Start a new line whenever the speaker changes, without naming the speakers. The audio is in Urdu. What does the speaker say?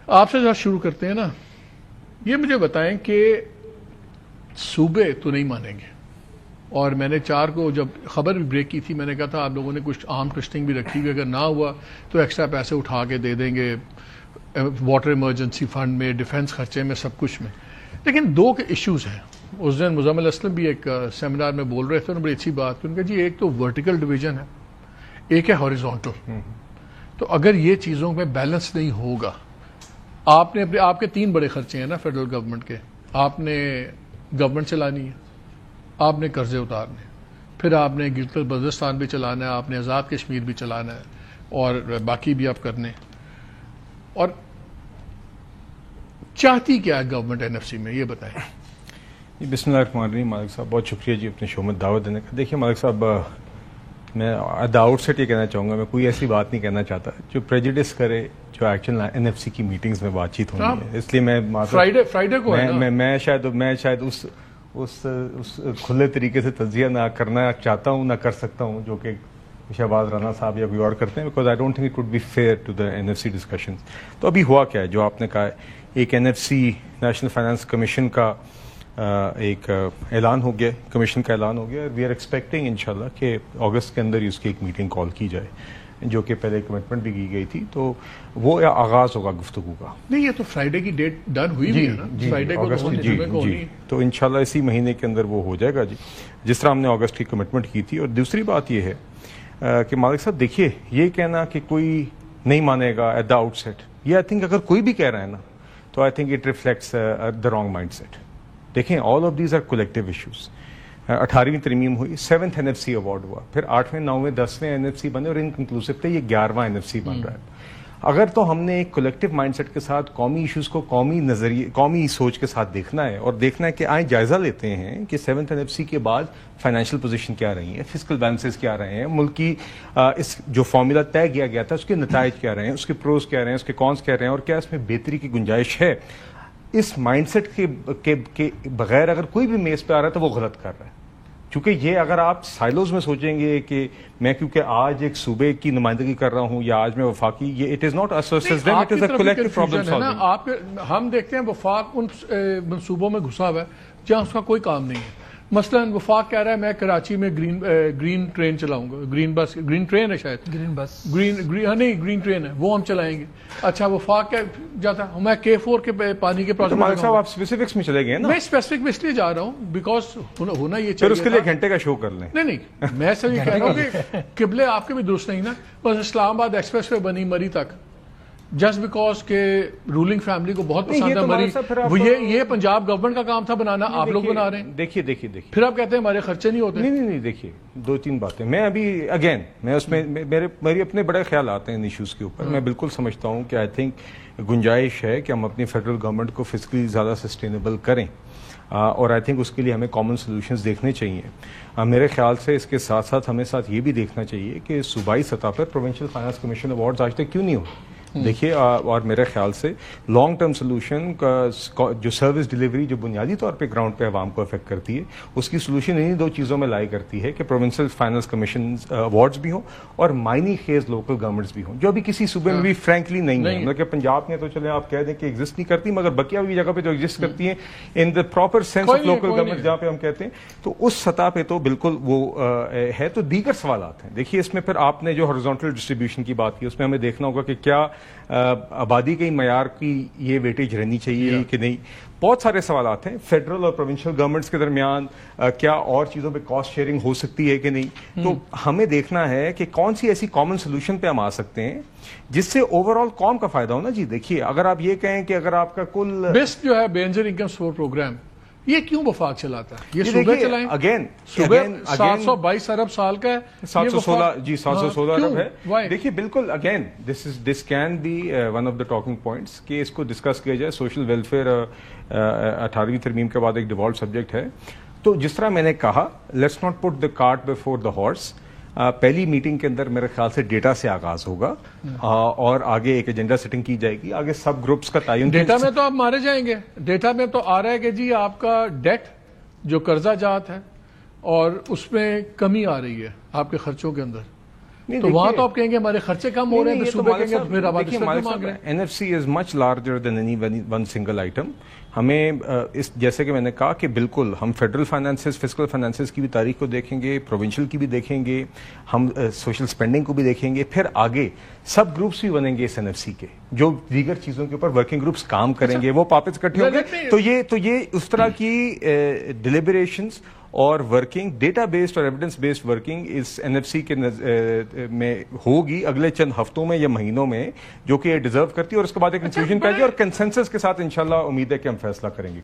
آپ سے جب شروع کرتے ہیں نا، یہ مجھے بتائیں کہ صوبے تو نہیں مانیں گے، اور میں نے 4 کو جب خبر بھی بریک کی تھی میں نے کہا تھا آپ لوگوں نے کچھ عام ٹرسٹنگ بھی رکھی ہوئی، اگر نہ ہوا تو ایکسٹرا پیسے اٹھا کے دے دیں گے واٹر ایمرجنسی فنڈ میں، ڈیفنس خرچے میں، سب کچھ میں. لیکن 2 کے ایشوز ہیں. اس دن مزمل اسلم بھی ایک سیمینار میں بول رہے تھے، انہوں نے بڑی اچھی بات کی. ان کا جی ایک تو ورٹیکل ڈویژن ہے، ایک ہے ہاریزونٹل. تو اگر یہ چیزوں میں بیلنس نہیں ہوگا، آپ نے آپ کے 3 بڑے خرچے ہیں نا فیڈرل گورنمنٹ کے. آپ نے گورنمنٹ چلانی ہے، آپ نے قرضے اتارنے، پھر آپ نے گلگت بلتستان بھی چلانا ہے، آپ نے آزاد کشمیر بھی چلانا ہے، اور باقی بھی آپ کرنے. اور چاہتی کیا ہے گورنمنٹ NFC میں، یہ بتائیں.
بسم اللہ الرحمن الرحیم. مالک صاحب بہت شکریہ جی اپنے شو میں دعوت دینے کا. دیکھیے مالک صاحب، میں ایٹ دا آؤٹ سیٹ یہ کہنا چاہوں گا، میں کوئی ایسی بات نہیں کہنا چاہتا جو پریجوڈس کرے جو ایکچوئل NFC کی میٹنگز میں بات چیت ہونی ہے. اس لیے میں
فرائیڈے کو
میں شاید اس کھلے طریقے سے تجزیہ نہ کرنا چاہتا ہوں، نہ کر سکتا ہوں، جو کہ شہباز رانا صاحب یا کوئی اور کرتے ہیں، because I don't think it would be fair to the NFC discussions. تو ابھی ہوا کیا ہے جو آپ نے کہا ہے، ایک NFC نیشنل فائنانس کمیشن کا ایک اعلان ہو گیا، کمیشن کا اعلان ہو گیا. وی آر ایکسپیکٹنگ انشاءاللہ کہ اگست کے اندر ہی اس کی ایک میٹنگ کال کی جائے، جو کہ پہلے کمٹمنٹ بھی کی گئی تھی. تو وہ آغاز ہوگا گفتگو کا.
نہیں، یہ تو فرائیڈے کی ڈیٹ ڈن ہوئی ہے نا، فرائیڈے کو
جی. تو انشاءاللہ اسی مہینے کے اندر وہ ہو جائے گا جی، جس طرح ہم نے اگست کی کمٹمنٹ کی تھی. اور دوسری بات یہ ہے کہ مالک صاحب دیکھیے، یہ کہنا کہ کوئی نہیں مانے گا ایٹ دا آؤٹ سیٹ، یہ آئی تھنک اگر کوئی بھی کہہ رہا ہے نا، تو I think it reflects the wrong mind set. دیکھیں، all of these are collective issues. 18ویں ترمیم ہوئی، 7th NFC ایوارڈ ہوا، پھر 8ویں 9ویں 10ویں NFC بنے، اور انکنکلوسیو تھے، یہ 11واں NFC بن رہا ہے. اگر تو ہم نے ایک کولیکٹیو مائنڈ سیٹ کے ساتھ قومی ایشوز کو قومی نظریے، قومی سوچ کے ساتھ دیکھنا ہے، اور دیکھنا ہے کہ آئیں جائزہ لیتے ہیں کہ 7th NFC کے بعد فائنینشیل پوزیشن کیا رہی ہے، فسکل بیلنسز کیا رہے ہیں، ملک کی اس جو فارمولا طے کیا گیا تھا اس کے نتائج کیا رہے ہیں، اس کے پروز کیا رہے ہیں، اس کے کونس کیا رہے ہیں، اور کیا اس میں بہتری کی گنجائش ہے. اس مائنڈ سیٹ کے بغیر اگر کوئی بھی میز پہ آ رہا ہے تو وہ غلط کر رہا ہے. کیونکہ یہ اگر آپ سائلوز میں سوچیں گے کہ میں کیونکہ آج ایک صوبے کی نمائندگی کر رہا ہوں یا آج میں وفاقی، یہ it is not associated, it is a collective problem solving.
ہم دیکھتے ہیں وفاق ان منصوبوں میں گھسا ہوا ہے جہاں اس کا کوئی کام نہیں ہے. مثلا وفاق کہہ رہا ہے میں کراچی میں گرین ٹرین چلاؤں گا، گرین بس، گرین ٹرین ہے شاید، گرین بس، نہیں گرین ٹرین ہے، وہ ہم چلائیں گے. اچھا وفاق کیا جاتا ہے، میں K4 کے پانی کے پروجیکٹ.
صاحب آپ اسپیسیفکس میں چلے گئے نا.
میں اسپیسیفک میں اس لیے جا رہا ہوں بیکاز ہونا یہ
چاہیے، اس کے لیے گھنٹے کا شو کر لیں.
نہیں میں سب یہ کہہ رہا ہوں کہ قبلے آپ کے بھی درست نہیں نا. بس اسلام آباد ایکسپریس وے بنی مری تک، جسٹ بیکاز کہ رولنگ فیملی کو بہت پسند ہے مری. یہ پنجاب گورنمنٹ کا کام تھا بنانا، آپ لوگ بنا رہے ہیں.
دیکھیے
پھر آپ کہتے ہیں ہمارے خرچے نہیں ہوتے.
نہیں دیکھیے 2-3 باتیں میں ابھی میں اس میں میری اپنے بڑے خیال آتے ہیں ان ایشوز کے اوپر. میں بالکل سمجھتا ہوں کہ آئی تھنک گنجائش ہے کہ ہم اپنی فیڈرل گورنمنٹ کو فزیکلی زیادہ سسٹینیبل کریں، اور آئی تھنک اس کے لیے ہمیں کامن سولوشنز دیکھنے چاہیے. میرے خیال سے اس کے ساتھ ساتھ ہمیں یہ بھی دیکھنا چاہیے کہ صوبائی سطح پر پروونشل فائنانس کمیشن ایوارڈز آج تک کیوں نہیں ہوئے. دیکھیے، اور میرے خیال سے لانگ ٹرم سولوشن کا جو سروس ڈیلیوری جو بنیادی طور پہ گراؤنڈ پہ عوام کو افیکٹ کرتی ہے، اس کی سولوشن انہی 2 چیزوں میں لائی کرتی ہے کہ پروونشل فائنانس کمیشن ایوارڈز بھی ہوں اور معنی خیز لوکل گورنمنٹس بھی ہوں، جو ابھی کسی صوبے میں بھی فرینکلی نہیں ہے. مطلب کہ پنجاب میں تو چلیں آپ کہہ دیں کہ ایگزسٹ نہیں کرتی، مگر بقیہ بھی جگہ پہ جو ایگزسٹ کرتی ہیں in the proper sense of local government جہاں پہ ہم کہتے ہیں، تو اس سطح پہ تو بالکل وہ ہے. تو دیگر سوالات ہیں. دیکھیے اس میں پھر آپ نے جو ہارزونٹل ڈسٹریبیوشن کی بات کی، اس میں ہمیں دیکھنا ہوگا کہ کیا آبادی کے معیار کی یہ ویٹیج رہنی چاہیے کہ نہیں. بہت سارے سوالات ہیں. فیڈرل اور پروونشل گورنمنٹس کے درمیان کیا اور چیزوں پہ کاسٹ شیئرنگ ہو سکتی ہے کہ نہیں. تو ہمیں دیکھنا ہے کہ کون سی ایسی کامن سولوشن پہ ہم آ سکتے ہیں جس سے اوور آل قوم کا فائدہ ہونا. جی دیکھیے، اگر آپ یہ کہیں کہ اگر آپ کا کل
بیسٹ جو ہے بینظیر انکم سپورٹ پروگرام، یہ کیوں وفاق چلاتا ہے؟ یہ صوبے چلائیں. صوبے 722 ارب سال کا ہے،
716 ارب ہے. دیکھیے بالکل again this can be one of the talking points کہ اس کو ڈسکس کیا جائے. سوشل ویلفیئر 18ویں ترمیم کے بعد ایک ڈیفالٹ سبجیکٹ ہے. تو جس طرح میں نے کہا، let's not put the cart before the horse. پہلی میٹنگ کے اندر میرے خیال سے ڈیٹا سے آغاز ہوگا، اور آگے ایک ایجنڈا سیٹنگ کی جائے گی. آگے سب گروپس کا تعین.
ڈیٹا میں تو آپ مارے جائیں گے. ڈیٹا میں تو آ رہا ہے کہ جی آپ کا ڈیٹ جو قرضہ جات ہے اور اس میں کمی آ رہی ہے آپ کے خرچوں کے اندر. تو وہاں تو آپ کہیں گے ہمارے خرچے کم ہو رہے ہیں، صوبے کہیں گے تو پھر آبادی مانگ رہے ہیں۔
NFC is much larger than any one single item. ہمیں جیسے کہ میں نے کہا کہ بالکل ہم فیڈرل فائنانسز، فسکل فائنانسز کی بھی تاریخ کو دیکھیں گے، پروونشل کی بھی دیکھیں گے، ہم سوشل اسپینڈنگ کو بھی دیکھیں گے، پھر آگے سب گروپس بھی بنیں گے اس NFC کے، جو دیگر چیزوں کے اوپر ورکنگ گروپس کام کریں گے، وہ واپس اکٹھے ہوں گے۔ تو یہ اس طرح کی ڈیلیبریشنز اور ورکنگ ڈیٹا بیسڈ اور ایویڈنس بیسڈ ورکنگ اس NFC کے میں ہوگی اگلے چند ہفتوں میں یا مہینوں میں، جو کہ یہ ڈیزرو کرتی ہے، اور اس کے بعد ایک کنکلوژن پہ آئے گی اور کنسنسس کے ساتھ انشاءاللہ امید ہے کہ ہم فیصلہ کریں گے۔